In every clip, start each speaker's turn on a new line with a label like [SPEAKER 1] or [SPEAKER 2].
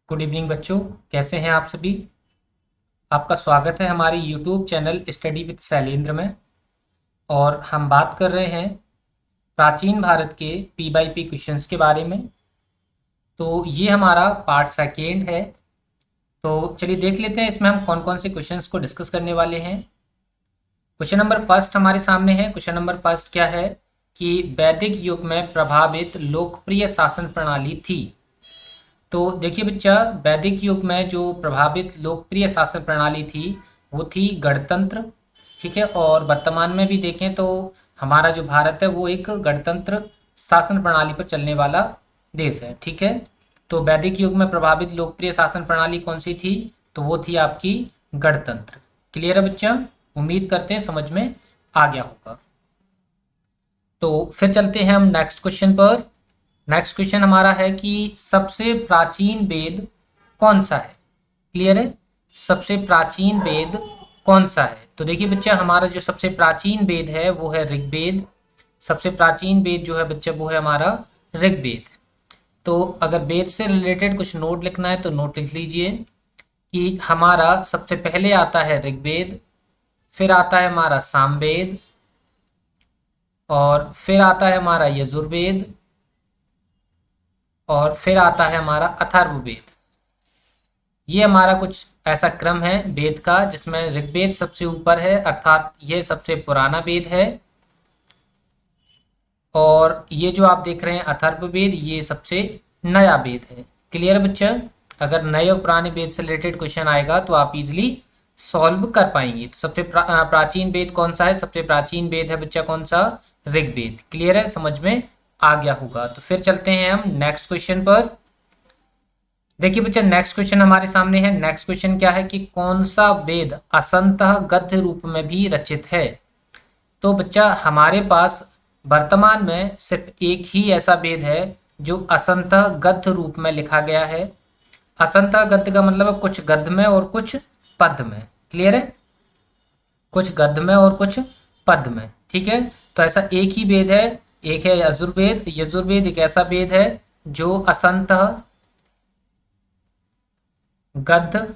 [SPEAKER 1] Good evening बच्चों। कैसे हैं आप सभी। आपका स्वागत है हमारे YouTube channel study with Shailendra में। और हम बात कर रहे हैं प्राचीन भारत के पी बाई पी क्वेश्चंस के बारे में। तो ये हमारा पार्ट सेकेंड है। तो चलिए देख लेते हैं इसमें हम कौन कौन से क्वेश्चंस को डिस्कस करने वाले हैं। क्वेश्चन नंबर फर्स्ट हमारे सामने है। क्वेश्चन नंबर फर्स्ट क्या है कि वैदिक युग में प्रभावित लोकप्रिय शासन प्रणाली थी। तो देखिए बच्चा, वैदिक युग में जो प्रभावित लोकप्रिय शासन प्रणाली थी वो थी गणतंत्र। ठीक है, और वर्तमान में भी देखें तो हमारा जो भारत है वो एक गणतंत्र शासन प्रणाली पर चलने वाला देश है। ठीक है, तो वैदिक युग में प्रभावित लोकप्रिय शासन प्रणाली कौन सी थी, तो वो थी आपकी गणतंत्र। क्लियर है बच्चा, उम्मीद करते हैं समझ में आ गया होगा। तो फिर चलते हैं हम नेक्स्ट क्वेश्चन पर। नेक्स्ट क्वेश्चन हमारा है कि सबसे प्राचीन वेद कौन सा है। क्लियर है, सबसे प्राचीन वेद कौन सा है। तो देखिए बच्चा, हमारा जो सबसे प्राचीन वेद है वो है ऋग्वेद। सबसे प्राचीन वेद जो है बच्चा वो है हमारा ऋग्वेद। तो अगर वेद से रिलेटेड कुछ नोट लिखना है तो नोट लिख लीजिए कि हमारा सबसे पहले आता है ऋग्वेद, फिर आता है हमारा सामवेद, और फिर आता है हमारा यजुर्वेद, और फिर आता है हमारा अथर्ववेद। ये हमारा कुछ ऐसा क्रम है वेद का जिसमें ऋग्वेद सबसे ऊपर है, अर्थात ये सबसे पुराना वेद है। और ये जो आप देख रहे हैं अथर्ववेद, ये सबसे नया वेद है। क्लियर बच्चा, अगर नए और पुराने वेद से रिलेटेड क्वेश्चन आएगा तो आप इजीली सॉल्व कर पाएंगे। तो सबसे प्राचीन वेद कौन सा है, सबसे प्राचीन वेद है बच्चा कौन सा, ऋग्वेद। क्लियर है, समझ में आ गया होगा। तो फिर चलते हैं हम नेक्स्ट क्वेश्चन पर। देखिए बच्चा, नेक्स्ट क्वेश्चन हमारे सामने है। नेक्स्ट क्वेश्चन क्या है कि कौन सा वेद असंतः गद्य रूप में भी रचित है। तो बच्चा हमारे पास वर्तमान में सिर्फ एक ही ऐसा वेद है जो असंतः गद्य रूप में लिखा गया है। असंतः गद्य का मतलब है कुछ गद्य में और कुछ पद्य में। क्लियर है, कुछ गद्य में और कुछ पद्य में। ठीक है, तो ऐसा एक ही वेद है, एक है यजुर्वेद। यजुर्वेद एक ऐसा वेद है जो असंतः गद्य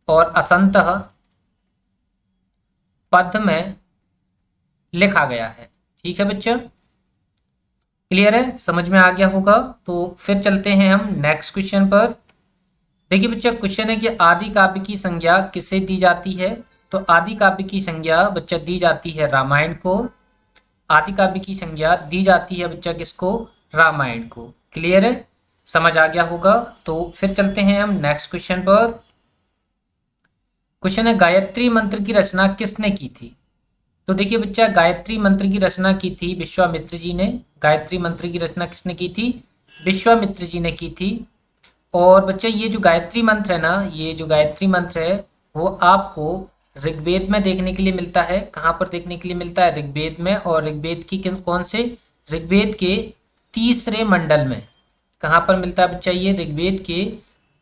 [SPEAKER 1] और असंतः पद्य में लिखा गया है। ठीक है बच्चा, क्लियर है, समझ में आ गया होगा। तो फिर चलते हैं हम नेक्स्ट क्वेश्चन पर। देखिए बच्चा, क्वेश्चन है कि आदि काव्य की संज्ञा किसे दी जाती है। तो आदि काव्य की संज्ञा बच्चा दी जाती है रामायण को। आदि काव्य की संज्ञा दी जाती है बच्चा किसको, रामायण को। क्लियर है, समझ आ गया होगा। तो फिर चलते हैं हम नेक्स्ट क्वेश्चन पर। क्वेश्चन है गायत्री मंत्र की रचना किसने की थी। तो देखिए बच्चा, गायत्री मंत्र की रचना की थी विश्वामित्र जी ने। गायत्री मंत्र की रचना किसने की थी, विश्वामित्र जी ने की थी। और बच्चा ये जो गायत्री मंत्र है ना, ये जो गायत्री मंत्र है वो आपको ऋग्वेद में देखने के लिए मिलता है। कहाँ पर देखने के लिए मिलता है, ऋग्वेद में। और ऋग्वेद की कौन से, ऋग्वेद के तीसरे मंडल में। कहाँ पर मिलता है बच्चा, ये ऋग्वेद के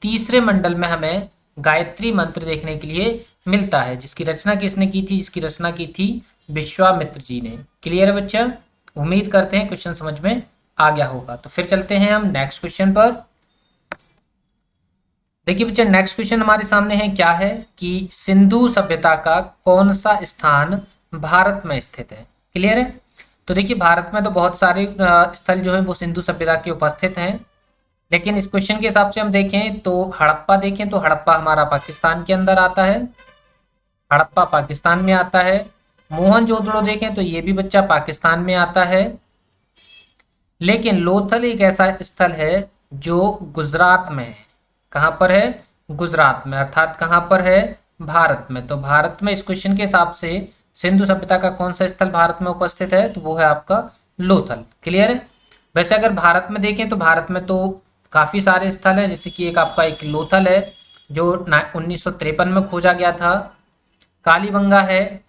[SPEAKER 1] तीसरे मंडल में हमें गायत्री मंत्र देखने के लिए मिलता है, जिसकी रचना किसने की थी, जिसकी रचना की थी विश्वामित्र जी ने। क्लियर है बच्चा, उम्मीद करते हैं क्वेश्चन समझ में आ गया होगा। तो फिर चलते हैं हम नेक्स्ट क्वेश्चन पर। देखिए बच्चा, नेक्स्ट क्वेश्चन हमारे सामने है क्या है कि सिंधु सभ्यता का कौन सा स्थान भारत में स्थित है। क्लियर है, तो देखिए भारत में तो बहुत सारे स्थल जो है वो सिंधु सभ्यता के उपस्थित हैं। लेकिन इस क्वेश्चन के हिसाब से हम देखें तो हड़प्पा देखें तो हड़प्पा हमारा पाकिस्तान के अंदर आता है। हड़प्पा पाकिस्तान में आता है। मोहनजोदड़ो देखें तो ये भी बच्चा पाकिस्तान में आता है। लेकिन लोथल एक ऐसा स्थल है जो गुजरात में है। कहाँ पर है, गुजरात में, अर्थात कहाँ पर है, भारत में। तो भारत में इस क्वेश्चन के हिसाब से सिंधु सभ्यता का कौन सा स्थल भारत में उपस्थित है, तो वो है आपका लोथल। क्लियर है, वैसे अगर भारत में देखें तो भारत में तो काफ़ी सारे स्थल हैं, जैसे कि एक आपका एक लोथल है जो 1953 में खोजा गया था। कालीबंगा है,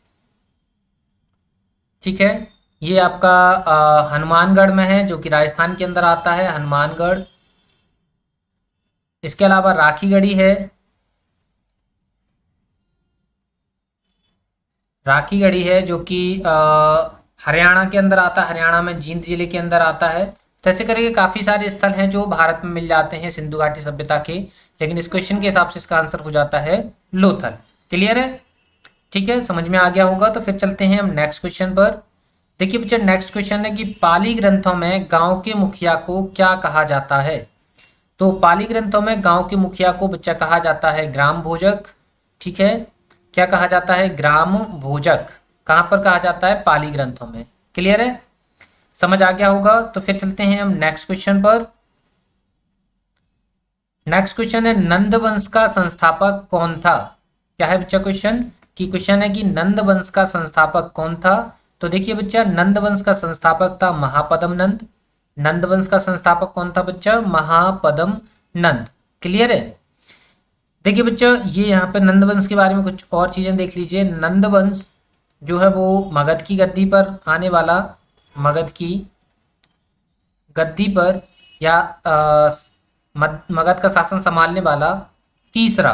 [SPEAKER 1] ठीक है, ये आपका हनुमानगढ़ में है जो कि राजस्थान के अंदर आता है, हनुमानगढ़। इसके अलावा राखीगढ़ी है, राखीगढ़ी है जो कि हरियाणा के अंदर आता है, हरियाणा में जींद जिले के अंदर आता है। तो ऐसे करके काफ़ी सारे स्थल हैं जो भारत में मिल जाते हैं सिंधु घाटी सभ्यता के, लेकिन इस क्वेश्चन के हिसाब से इसका आंसर हो जाता है लोथल। क्लियर है? ठीक है, समझ में आ गया होगा। तो फिर चलते हैं हम नेक्स्ट क्वेश्चन पर। देखिए बच्चा, नेक्स्ट क्वेश्चन है कि पाली ग्रंथों में गांव के मुखिया को क्या कहा जाता है। तो पाली ग्रंथों में गांव के मुखिया को बच्चा कहा जाता है ग्राम भोजक। ठीक है, क्या कहा जाता है? ग्राम भोजक। कहाँ पर कहा जाता है? पाली ग्रंथों में। क्लियर है? समझ आ गया होगा। तो फिर चलते हैं हम नेक्स्ट क्वेश्चन पर। नेक्स्ट क्वेश्चन है नंद वंश का संस्थापक कौन था। क्या है बच्चा क्वेश्चन? कि क्वेश्चन है कि नंद वंश का संस्थापक कौन था। तो देखिए बच्चा, नंद वंश का संस्थापक था महापद्म नंद। नंद वंश का संस्थापक कौन था बच्चा? महापद्म नंद। क्लियर है? देखिए बच्चा, ये यहाँ पे नंद वंश के बारे में कुछ और चीजें देख लीजिए। नंद वंश जो है वो मगध की गद्दी पर आने वाला, मगध की गद्दी पर या मगध का शासन संभालने वाला तीसरा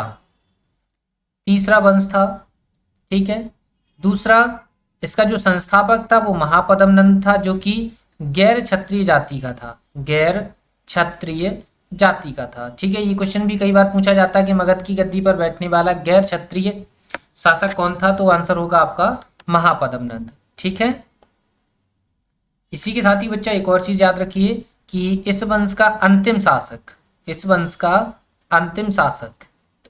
[SPEAKER 1] तीसरा वंश था। ठीक है, दूसरा इसका जो संस्थापक था वो महापद्म नंद था, जो कि गैर क्षत्रिय जाति का था, गैर क्षत्रिय जाति का था। ठीक है, ये क्वेश्चन भी कई बार पूछा जाता है कि मगध की गद्दी पर बैठने वाला गैर क्षत्रिय शासक कौन था। तो आंसर होगा आपका महापद्म नंद। ठीक है, इसी के साथ ही बच्चा एक और चीज याद रखिए कि इस वंश का अंतिम शासक, इस वंश का अंतिम शासक,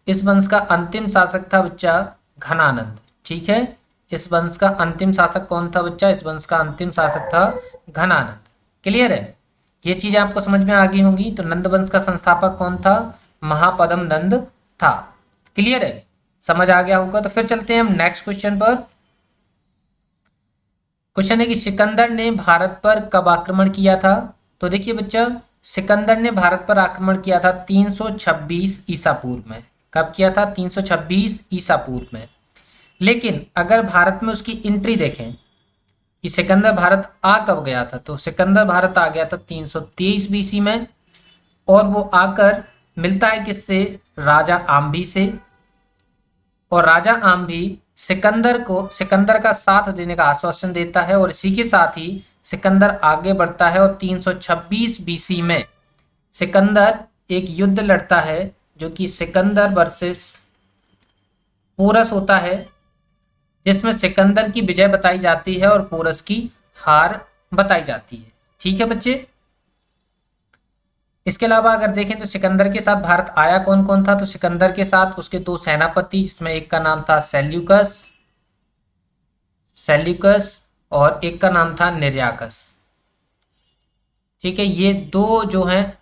[SPEAKER 1] इस वंश का अंतिम शासक था बच्चा घनानंद। ठीक है, इस वंश का अंतिम शासक कौन था बच्चा? इस वंश का अंतिम शासक था घनानंद। क्लियर है? ये चीजें आपको समझ में आ गई होंगी। तो नंद वंश का संस्थापक कौन था? महापद्म नंद था। क्लियर है? समझ आ गया होगा। तो फिर चलते हैं हम नेक्स्ट क्वेश्चन पर। क्वेश्चन है कि सिकंदर ने भारत पर कब आक्रमण किया था। तो देखिए बच्चा, सिकंदर ने भारत पर आक्रमण किया था 326 ईसा पूर्व में। कब किया था? 326 ईसा पूर्व में। लेकिन अगर भारत में उसकी एंट्री देखें कि सिकंदर भारत आ कब गया था, तो सिकंदर भारत आ गया था 323 बीसी में। और वो आकर मिलता है किससे? राजा आम्भी से। और राजा आम्भी सिकंदर का साथ देने का आश्वासन देता है, और इसी के साथ ही सिकंदर आगे बढ़ता है और 326 बीसी में सिकंदर एक युद्ध लड़ता है, जो कि सिकंदर वर्सेस पोरस होता है, जिसमें सिकंदर की विजय बताई जाती है और पोरस की हार बताई जाती है। ठीक है बच्चे, इसके अलावा अगर देखें तो सिकंदर के साथ भारत आया कौन कौन था। तो सिकंदर के साथ उसके दो सेनापति, जिसमें एक का नाम था सेल्यूकस और एक का नाम था निर्याकस। ठीक है, ये दो जो हैं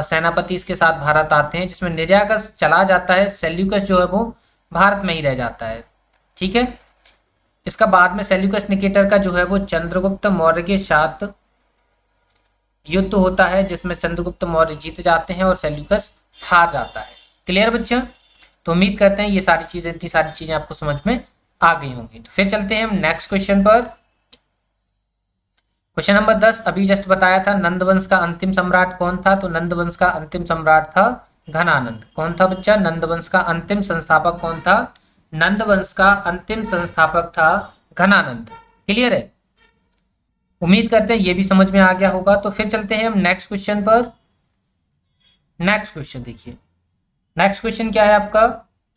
[SPEAKER 1] सेनापति इसके साथ भारत आते हैं, जिसमें निर्याकस चला जाता है, सेल्यूकस जो है वो भारत में ही रह जाता है। ठीक है, इसका बाद में सेल्यूकस निकेटर का जो है वो चंद्रगुप्त मौर्य के साथ युद्ध होता है, जिसमें चंद्रगुप्त मौर्य जीत जाते हैं और सेल्यूकस हार जाता है। क्लियर बच्चा? तो उम्मीद करते हैं ये सारी चीजें, इतनी सारी चीजें आपको समझ में आ गई होंगी। तो फिर चलते हैं हम नेक्स्ट क्वेश्चन पर। क्वेश्चन नंबर 10 अभी जस्ट बताया था, नंदवंश का अंतिम सम्राट कौन था। तो नंदवंश का अंतिम सम्राट था घनानंद। कौन था बच्चा? नंदवंश का अंतिम संस्थापक कौन था? नंदवंश का अंतिम संस्थापक था घनानंद। क्लियर है? उम्मीद करते हैं ये भी समझ में आ गया होगा। तो फिर चलते हैं हम नेक्स्ट क्वेश्चन पर। नेक्स्ट क्वेश्चन देखिए, नेक्स्ट क्वेश्चन क्या है आपका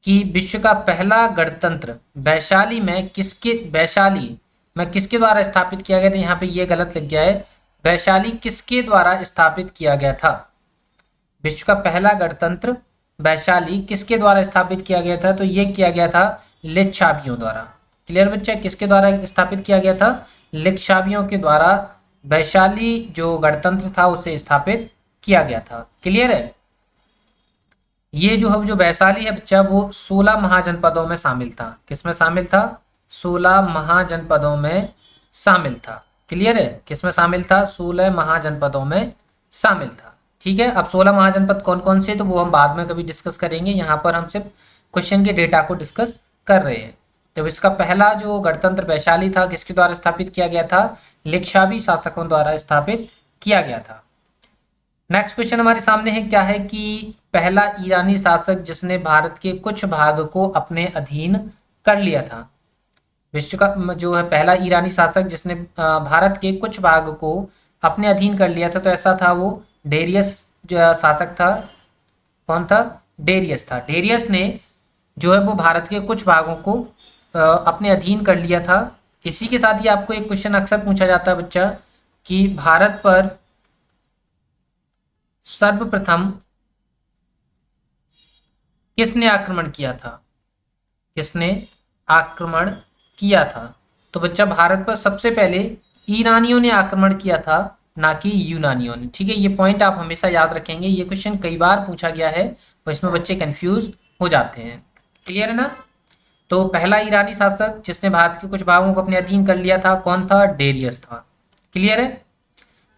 [SPEAKER 1] कि विश्व का पहला गणतंत्र वैशाली में किसके द्वारा स्थापित किया गया था। यहाँ पे ये गलत लिख गया है, वैशाली किसके द्वारा स्थापित किया गया था। विश्व का पहला गणतंत्र वैशाली किसके द्वारा स्थापित किया गया था। तो ये किया गया था लिच्छावियों द्वारा। क्लियर बच्चा? किसके द्वारा स्थापित किया गया था? लिच्छावियों के द्वारा वैशाली जो गणतंत्र था उसे स्थापित किया गया था। क्लियर है? ये जो वैशाली है बच्चा, वो 16 महाजनपदों में शामिल था। किसमें शामिल था? 16 महाजनपदों में शामिल था। क्लियर है? किसमें शामिल था? 16 महाजनपदों में शामिल था। ठीक है, अब 16 महाजनपद कौन कौन से, तो वो हम बाद में कभी डिस्कस करेंगे। यहाँ पर हम सिर्फ क्वेश्चन के डेटा को डिस्कस कर रहे हैं। तो इसका पहला जो गणतंत्र वैशाली था, किसके द्वारा स्थापित किया गया था? लिच्छावी शासकों द्वारा स्थापित किया गया था। नेक्स्ट क्वेश्चन हमारे सामने है, क्या है कि पहला ईरानी शासक जिसने भारत के कुछ भाग को अपने अधीन कर लिया था। विश्व का जो है पहला ईरानी शासक जिसने भारत के कुछ भाग को अपने अधीन कर लिया था, तो ऐसा था वो डेरियस जो शासक था। कौन था? डेरियस था। डेरियस ने जो है वो भारत के कुछ भागों को अपने अधीन कर लिया था। इसी के साथ ही आपको एक क्वेश्चन अक्सर पूछा जाता है बच्चा कि भारत पर सर्वप्रथम किसने आक्रमण किया था? किसने आक्रमण किया था? तो बच्चा भारत पर सबसे पहले ईरानियों ने आक्रमण किया था, ना कि यूनानियों ने। ठीक है, ये पॉइंट आप हमेशा याद रखेंगे, ये क्वेश्चन कई बार पूछा गया है और इसमें बच्चे कंफ्यूज हो जाते हैं। क्लियर है ना? तो पहला ईरानी शासक जिसने भारत के कुछ भागों को अपने अधीन कर लिया था कौन था? डेरियस था। क्लियर है?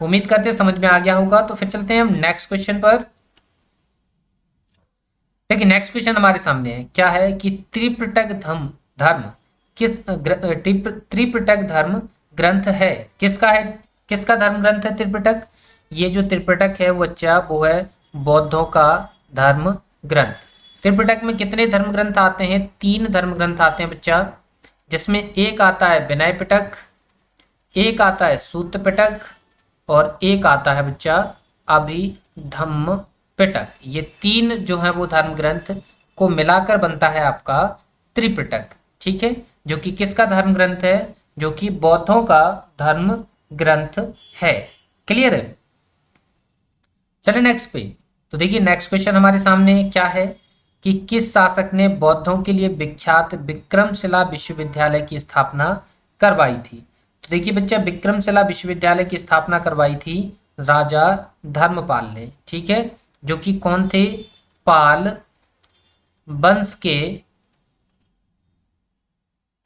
[SPEAKER 1] उम्मीद करते हैं समझ में आ गया होगा। तो फिर चलते हैं हम नेक्स्ट क्वेश्चन पर। देखिए नेक्स्ट क्वेश्चन हमारे सामने है, क्या है कि त्रिपिटक धर्म धर्म किस त्रिपिटक धर्म ग्रंथ है, किसका है? किसका धर्म ग्रंथ है त्रिपिटक? ये जो त्रिपिटक है वो बच्चा वो है बौद्धों का धर्म ग्रंथ। त्रिपिटक में कितने धर्म ग्रंथ आते हैं? 3 धर्म ग्रंथ आते हैं बच्चा, जिसमें एक आता है विनय पिटक, एक आता है सूत्र पिटक और एक आता है बच्चा अभिधम्म पिटक। ये 3 जो है वो धर्म ग्रंथ को मिलाकर बनता है आपका त्रिपिटक। ठीक है, जो कि किसका धर्म ग्रंथ है? जो कि बौद्धों का धर्म ग्रंथ है। क्लियर है? चलिए नेक्स्ट पे। तो देखिए नेक्स्ट क्वेश्चन हमारे सामने क्या है कि किस शासक ने बौद्धों के लिए विख्यात विक्रमशिला विश्वविद्यालय की स्थापना करवाई थी? तो देखिए बच्चा विक्रमशिला विश्वविद्यालय की स्थापना करवाई थी राजा धर्मपाल ने। ठीक है, जो कि कौन थे? पाल वंश के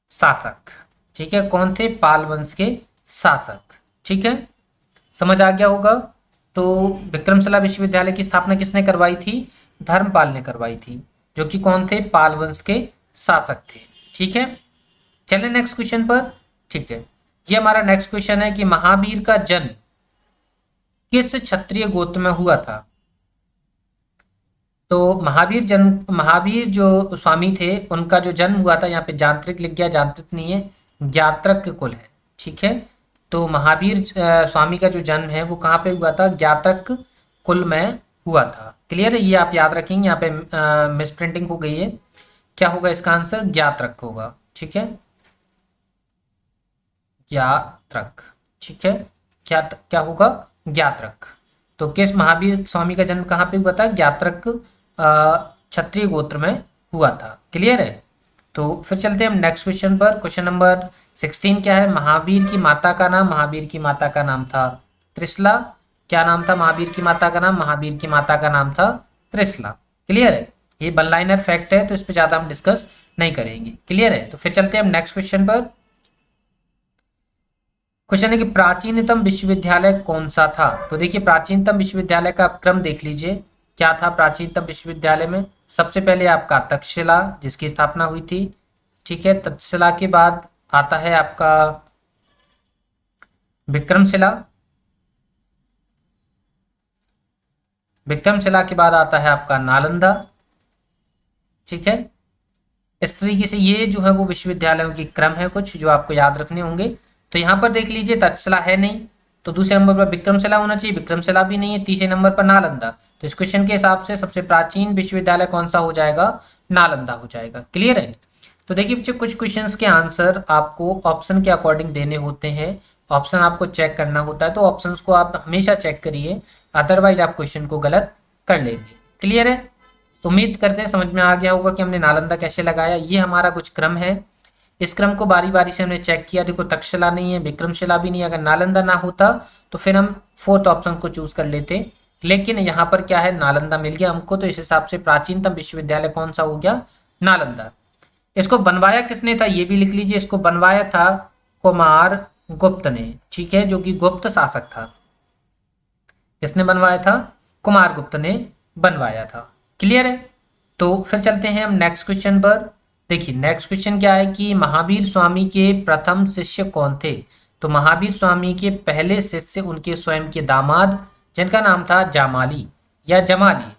[SPEAKER 1] शासक। ठीक है, कौन थे? पाल वंश के शासक। ठीक है, समझ आ गया होगा। तो विक्रमशिला विश्वविद्यालय की स्थापना किसने करवाई थी? धर्मपाल ने करवाई थी, जो कि कौन थे? पाल वंश के शासक थे। ठीक है, चलिए नेक्स्ट क्वेश्चन पर। ठीक है, ये हमारा नेक्स्ट क्वेश्चन है कि महावीर का जन्म किस क्षत्रिय गोत्र में हुआ था? तो महावीर जो स्वामी थे उनका जो जन्म हुआ था, यहाँ पे यांत्रिक लिख गया, यांत्रिक नहीं है, ज्ञात्रक कुल है। ठीक है, तो महावीर स्वामी का जो जन्म है वो कहाँ पे हुआ था? ज्ञात्रक कुल में हुआ था। क्लियर है? ये आप याद रखेंगे, यहाँ पे मिस प्रिंटिंग हो गई है। क्या होगा इसका आंसर? ज्ञात्रक होगा। ठीक है, ज्ञात्रक। ठीक है, क्या क्या होगा? ज्ञात्रक। तो किस महावीर स्वामी का जन्म कहाँ पे हुआ था? ज्ञात्रक क्षत्रिय गोत्र में हुआ था। क्लियर है? तो फिर चलते हैं हम नेक्स्ट क्वेश्चन पर। क्वेश्चन नंबर 16 क्या है? महावीर की माता का नाम। महावीर की माता का नाम था त्रिशला। क्या नाम था महावीर की माता का नाम? महावीर की माता का नाम था त्रिशला। क्लियर है? ये वन लाइनर फैक्ट है तो इस पर ज्यादा हम डिस्कस नहीं करेंगे। क्लियर है? तो फिर चलते हैं हम नेक्स्ट क्वेश्चन पर। क्वेश्चन है कि प्राचीनतम विश्वविद्यालय कौन सा था? तो देखिए प्राचीनतम विश्वविद्यालय का क्रम देख लीजिए, क्या था प्राचीनतम विश्वविद्यालय में? सबसे पहले आपका तक्षशिला जिसकी स्थापना हुई थी। ठीक है, तक्षशिला के बाद आता है आपका विक्रमशिला। विक्रमशिला के बाद आता है आपका नालंदा। ठीक है, इस तरीके से ये जो है वो विश्वविद्यालयों की क्रम है कुछ जो आपको याद रखने होंगे। तो यहाँ पर देख लीजिए तक्षशिला है नहीं, तो दूसरे नंबर पर विक्रमशिला होना चाहिए, विक्रमशिला भी नहीं है, तीसरे नंबर पर नालंदा। तो इस क्वेश्चन के हिसाब से सबसे प्राचीन विश्वविद्यालय कौन सा हो जाएगा? नालंदा हो जाएगा। क्लियर है? तो देखिए बच्चे कुछ क्वेश्चंस के आंसर आपको ऑप्शन के अकॉर्डिंग देने होते हैं, ऑप्शन आपको चेक करना होता है, तो ऑप्शंस को आप हमेशा चेक करिए, अदरवाइज आप क्वेश्चन को गलत कर लेंगे। क्लियर है? तो उम्मीद करते हैं समझ में आ गया होगा कि हमने नालंदा कैसे लगाया। ये हमारा कुछ क्रम है, इस क्रम को बारी बारी से हमने चेक किया। देखो तक्षशिला नहीं है, विक्रमशिला भी नहीं है, अगर नालंदा ना होता तो फिर हम फोर्थ ऑप्शन को चूज कर लेते, लेकिन यहाँ पर क्या है? नालंदा मिल गया हमको, तो इस हिसाब से प्राचीनतम विश्वविद्यालय कौन सा हो गया? नालंदा। इसको बनवाया किसने था ये भी लिख लीजिए, इसको बनवाया था कुमार गुप्त ने। ठीक है, जो कि गुप्त शासक था। किसने बनवाया था? कुमार गुप्त ने बनवाया था। क्लियर है? तो फिर चलते हैं हम नेक्स्ट क्वेश्चन पर। देखिए नेक्स्ट क्वेश्चन क्या है कि महावीर स्वामी के प्रथम शिष्य कौन थे? तो महावीर स्वामी के पहले शिष्य उनके स्वयं के दामाद, जिनका नाम था जामाली या जमाली,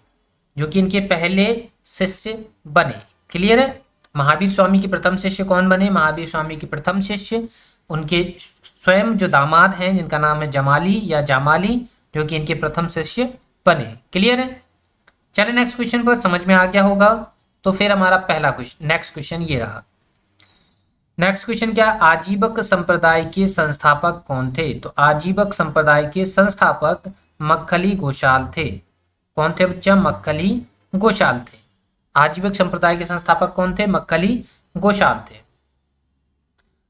[SPEAKER 1] जो कि इनके पहले शिष्य बने। क्लियर है? महावीर स्वामी के प्रथम शिष्य कौन बने? महावीर स्वामी के प्रथम शिष्य उनके स्वयं जो दामाद हैं जिनका नाम है जमाली या जामाली, जो कि इनके प्रथम शिष्य बने। क्लियर है? चलिए नेक्स्ट क्वेश्चन पर, समझ में आ गया होगा। तो फिर हमारा पहला क्वेश्चन, नेक्स्ट क्वेश्चन ये रहा। नेक्स्ट क्वेश्चन क्या, आजीवक संप्रदाय के संस्थापक कौन थे? तो आजीवक संप्रदाय के संस्थापक मक्खली गोशाल थे। कौन थे बच्चा? मक्खली गोशाल थे। आजीवक संप्रदाय के संस्थापक कौन थे? मक्खली गोशाल थे।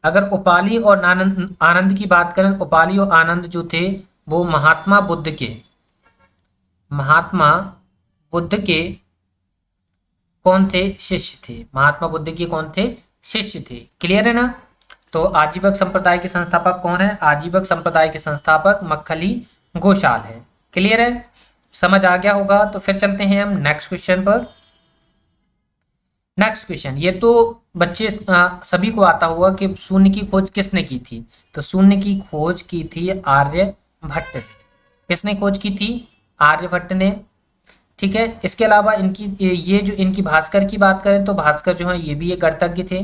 [SPEAKER 1] अगर उपाली और आनंद की बात करें, उपाली और आनंद जो थे वो महात्मा बुद्ध के कौन थे? शिष्य थे। महात्मा बुद्ध के कौन थे? शिष्य थे। क्लियर है ना? तो आजीवक संप्रदाय के संस्थापक कौन है? आजीवक संप्रदाय के संस्थापक मक्खली गोशाल है। क्लियर है? समझ आ गया होगा। तो फिर चलते हैं हम नेक्स्ट क्वेश्चन पर। नेक्स्ट क्वेश्चन, ये तो बच्चे सभी को आता हुआ कि शून्य की खोज किसने की थी? तो शून्य की खोज की थी आर्यभट्ट ने। किसने खोज की थी? आर्यभट्ट ने। ठीक है। इसके अलावा इनकी ये जो इनकी भास्कर की बात करें तो भास्कर जो है ये भी एक गणितज्ञ थे।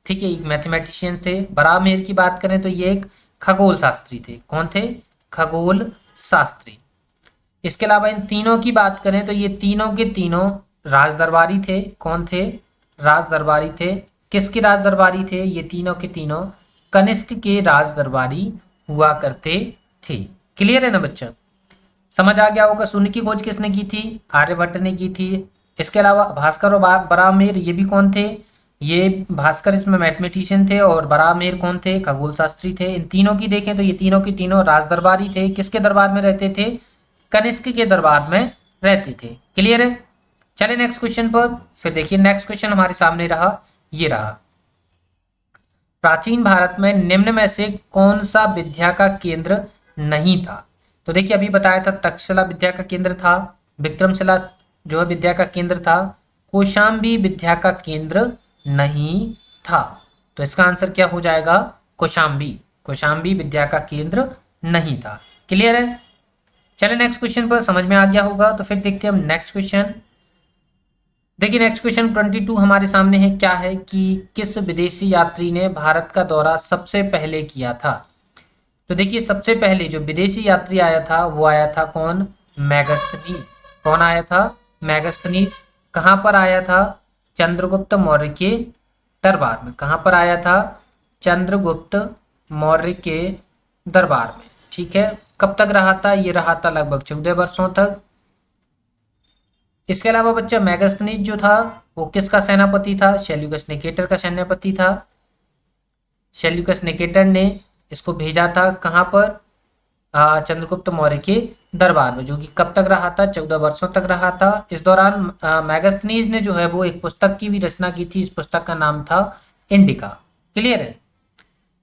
[SPEAKER 1] ठीक है, एक मैथमेटिशियन थे। बराहमिहिर की बात करें तो ये एक खगोल शास्त्री थे। कौन थे? खगोल शास्त्री। इसके अलावा इन तीनों की बात करें तो ये तीनों के तीनों राजदरबारी थे। कौन थे? राजदरबारी थे। किसके राजदरबारी थे? ये तीनों के तीनों कनिष्क के राजदरबारी हुआ करते थे। क्लियर है ना बच्चा? समझ आ गया होगा। शून्य की खोज किसने की थी? आर्यभट्ट ने की थी। इसके अलावा भास्कर और बराहमिहिर ये भी कौन थे? ये भास्कर इसमें मैथमेटिशियन थे और बराहमिहिर कौन थे? खगोल शास्त्री थे। इन तीनों की देखें तो ये तीनों के तीनों राजदरबारी थे। किसके दरबार में रहते थे? कनिष्क के दरबार में रहते थे। क्लियर है? चले नेक्स्ट क्वेश्चन पर। फिर देखिए नेक्स्ट क्वेश्चन हमारे सामने रहा, ये रहा, प्राचीन भारत में निम्न में से कौन सा विद्या का केंद्र नहीं था? तो देखिए अभी बताया था तक्षशिला विद्या का केंद्र था, विक्रमशिला जो है विद्या का केंद्र था, कौशाम्बी विद्या का केंद्र नहीं था। तो इसका आंसर क्या हो जाएगा? कौशाम्बी। कौशाम्बी विद्या का केंद्र नहीं था। क्लियर है? चले नेक्स्ट क्वेश्चन पर, समझ में आ गया होगा। तो फिर देखते हैं हम नेक्स्ट क्वेश्चन। देखिए नेक्स्ट क्वेश्चन 22 हमारे सामने है। क्या है कि किस विदेशी यात्री ने भारत का दौरा सबसे पहले किया था? तो देखिए सबसे पहले जो विदेशी यात्री आया था वो आया था कौन? मैगस्थनीज। कौन आया था? मैगस्थनीज। कहाँ पर आया था? चंद्रगुप्त मौर्य के दरबार में। कहाँ पर आया था? चंद्रगुप्त मौर्य के दरबार में। ठीक है। कब तक रहा था? ये रहा था लगभग 14 वर्षों तक। इसके अलावा बच्चा मैगस्थनीज जो था वो किसका सेनापति था? सेल्यूकस निकेटर का सेनापति था। सेल्यूकस निकेटर ने इसको भेजा था कहाँ पर? चंद्रगुप्त मौर्य के दरबार में, जो कि कब तक रहा था? 14 वर्षों तक रहा था। इस दौरान मैगस्थनीज ने जो है वो एक पुस्तक की भी रचना की थी। इस पुस्तक का नाम था इंडिका। क्लियर है?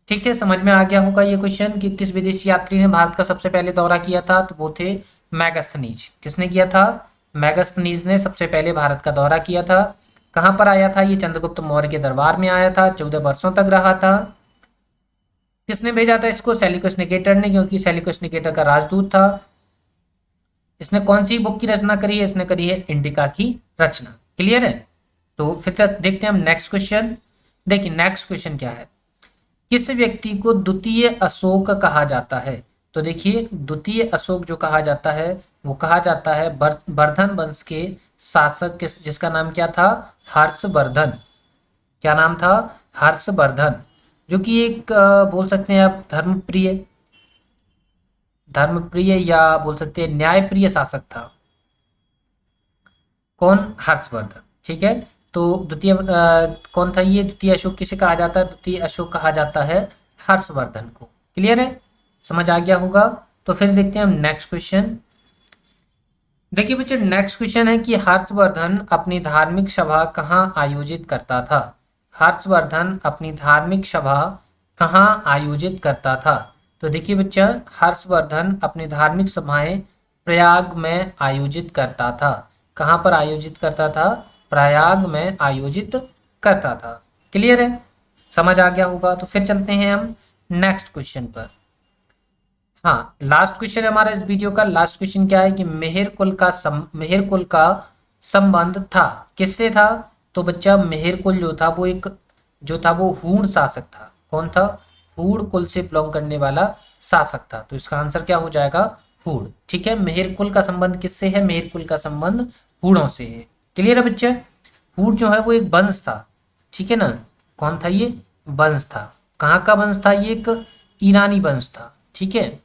[SPEAKER 1] ठीक है, समझ में आ गया होगा ये क्वेश्चन कि किस विदेशी यात्री ने भारत का सबसे पहले दौरा किया था? तो वो थे मैगस्थनीज। किसने किया था? मैगस्थनीज ने सबसे पहले भारत का दौरा किया था। कहाँ पर आया था? ये चंद्रगुप्त मौर्य के दरबार में आया था। 14 वर्षों तक रहा था। किसने भेजा था इसको? सेल्यूकस निकेटर ने, क्योंकि सेल्यूकस निकेटर का राजदूत था। इसने कौन सी बुक की रचना करी है? इसने करी है इंडिका की रचना। क्लियर है? तो फिर से देखते हैं हम नेक्स्ट क्वेश्चन। देखिए नेक्स्ट क्वेश्चन क्या है, किस व्यक्ति को द्वितीय अशोक कहा जाता है? तो देखिए द्वितीय अशोक जो कहा जाता है वो कहा जाता है वर्धन वंश के शासक जिसका नाम क्या था? हर्षवर्धन। क्या नाम था? हर्षवर्धन, जो कि एक बोल सकते हैं आप धर्मप्रिय या बोल सकते हैं न्यायप्रिय शासक था। कौन? हर्षवर्धन। ठीक है। तो द्वितीय कौन था ये? द्वितीय अशोक किसे कहा जाता है? द्वितीय अशोक कहा जाता है हर्षवर्धन को। क्लियर है? समझ आ गया होगा। तो फिर देखते हैं हम नेक्स्ट क्वेश्चन। देखिए बच्चे नेक्स्ट क्वेश्चन है कि हर्षवर्धन अपनी धार्मिक सभा कहाँ आयोजित करता था? हर्षवर्धन अपनी धार्मिक सभा कहाँ आयोजित करता था? तो देखिए बच्चा हर्षवर्धन अपनी धार्मिक सभाएं प्रयाग में आयोजित करता था। कहाँ पर आयोजित करता था? प्रयाग में आयोजित करता था। क्लियर है? समझ आ गया होगा। तो फिर चलते हैं हम नेक्स्ट क्वेश्चन पर। हाँ, लास्ट क्वेश्चन हमारा इस वीडियो का लास्ट क्वेश्चन क्या है कि मेहर कुल का संबंध था किससे था? तो बच्चा मेहर कुल जो था वो एक जो था वो हूण शासक था। कौन था? हूण कुल से बिलोंग करने वाला शासक था। तो इसका आंसर क्या हो जाएगा? हूण। ठीक है, मेहर कुल का संबंध किससे है? मेहर कुल का संबंध हूणों से है। क्लियर है बच्चे? हूण जो है वो एक वंश था। ठीक है ना, कौन था ये? वंश था। कहाँ का वंश था? ये एक ईरानी वंश था। ठीक है,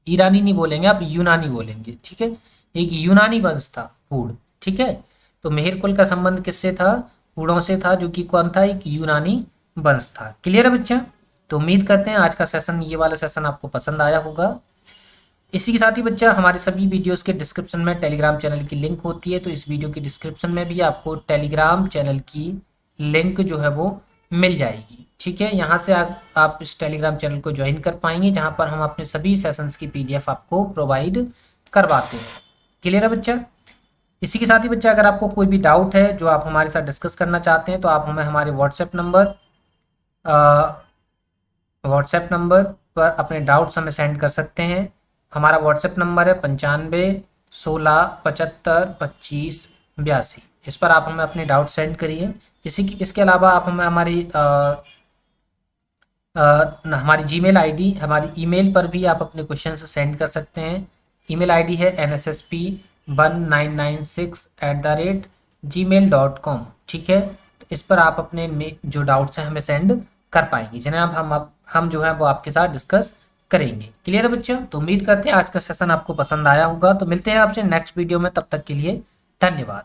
[SPEAKER 1] ईरानी नहीं बोलेंगे आप, यूनानी बोलेंगे। ठीक है, एक यूनानी वंश था हूण। ठीक है, तो मेहर कुल का संबंध किससे था? हूणों से था, जो कि कौन था? एक यूनानी वंश था। क्लियर है बच्चा? तो उम्मीद करते हैं आज का सेशन, ये वाला सेशन आपको पसंद आया होगा। इसी के साथ ही बच्चा, हमारे सभी वीडियोस के डिस्क्रिप्शन में टेलीग्राम चैनल की लिंक होती है, तो इस वीडियो के डिस्क्रिप्शन में भी आपको टेलीग्राम चैनल की लिंक जो है वो मिल जाएगी। ठीक है, यहाँ से आप इस टेलीग्राम चैनल को ज्वाइन कर पाएंगे, जहाँ पर हम अपने सभी सेशंस की पीडीएफ आपको प्रोवाइड करवाते हैं। क्लियर है बच्चा? इसी के साथ ही बच्चा, अगर आपको कोई भी डाउट है जो आप हमारे साथ डिस्कस करना चाहते हैं, तो आप हमें हमारे व्हाट्सएप नंबर पर अपने डाउट्स हमें सेंड कर सकते हैं। हमारा व्हाट्सएप नंबर है 95 16 75 25 82। इस पर आप हमें अपने डाउट सेंड करिए। इसके अलावा आप हमें हमारी जीमेल आईडी, हमारी ईमेल पर भी आप अपने क्वेश्चन सेंड कर सकते हैं। ईमेल आईडी है nssp1996@gmail.com। ठीक है, तो इस पर आप अपने जो डाउट्स हैं हमें सेंड कर पाएंगे, जिन्हें हम जो है वो आपके साथ डिस्कस करेंगे। क्लियर है बच्चों? तो उम्मीद करते हैं आज का सेशन आपको पसंद आया होगा। तो मिलते हैं आपसे नेक्स्ट वीडियो में, तब तक के लिए धन्यवाद।